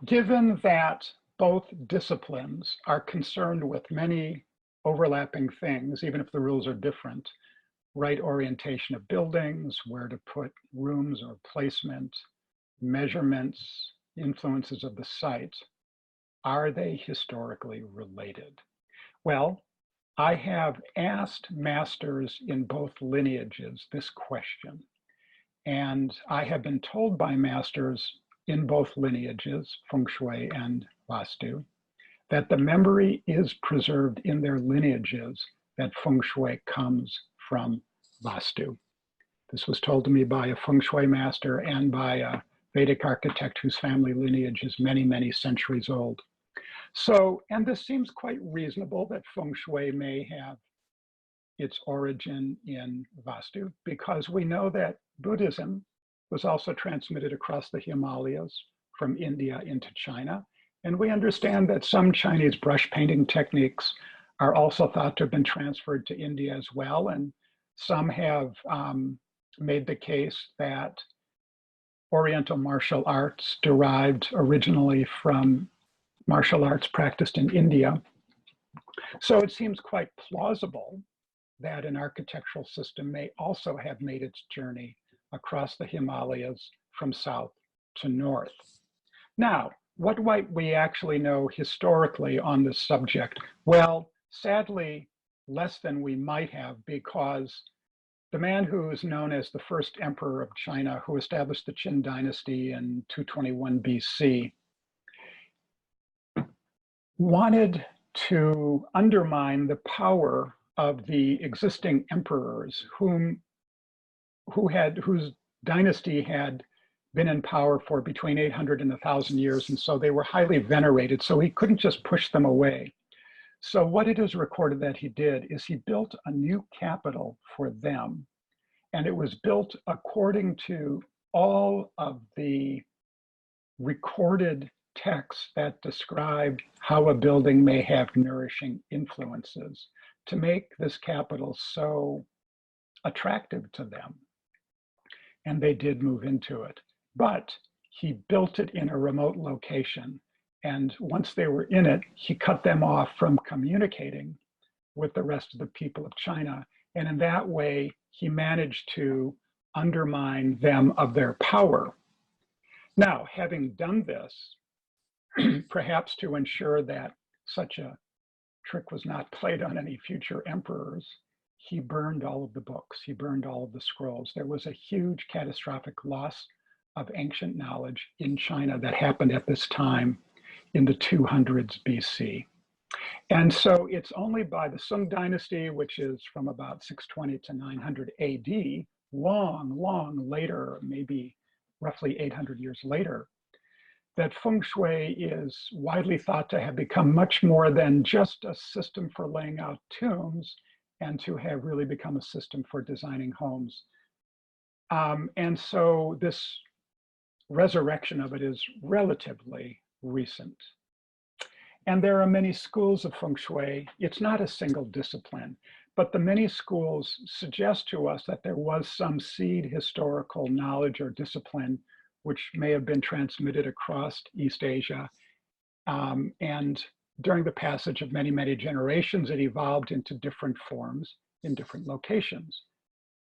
Given that both disciplines are concerned with many overlapping things, even if the rules are different, right orientation of buildings, where to put rooms or placement, measurements, influences of the site, are they historically related? Well, I have asked masters in both lineages this question, and I have been told by masters in both lineages, Feng Shui and Vastu, that the memory is preserved in their lineages that Feng Shui comes from Vastu. This was told to me by a Feng Shui master and by a Vedic architect whose family lineage is many, many centuries old. So, and this seems quite reasonable that Feng Shui may have its origin in Vastu, because we know that Buddhism was also transmitted across the Himalayas from India into China. And we understand that some Chinese brush painting techniques are also thought to have been transferred to India as well. And some have made the case that Oriental martial arts derived originally from martial arts practiced in India. So it seems quite plausible that an architectural system may also have made its journey across the Himalayas from south to north. Now, what might we actually know historically on this subject? Well, sadly, less than we might have, because the man who is known as the first emperor of China, who established the Qin dynasty in 221 BC, wanted to undermine the power of the existing emperors whose dynasty had been in power for between 800 and 1,000 years, and so they were highly venerated, so he couldn't just push them away. So what it is recorded that he did is he built a new capital for them, and it was built according to all of the recorded texts that describe how a building may have nourishing influences to make this capital so attractive to them. And they did move into it, but he built it in a remote location. And once they were in it, he cut them off from communicating with the rest of the people of China. And in that way, he managed to undermine them of their power. Now, having done this, perhaps to ensure that such a trick was not played on any future emperors, he burned all of the books, he burned all of the scrolls. There was a huge catastrophic loss of ancient knowledge in China that happened at this time in the 200s BC. And so it's only by the Sung dynasty, which is from about 620 to 900 AD, long later, maybe roughly 800 years later, that Feng Shui is widely thought to have become much more than just a system for laying out tombs, and to have really become a system for designing homes. And so this resurrection of it is relatively recent. And there are many schools of Feng Shui. It's not a single discipline, but the many schools suggest to us that there was some seed historical knowledge or discipline which may have been transmitted across East Asia. And during the passage of many, many generations, it evolved into different forms in different locations.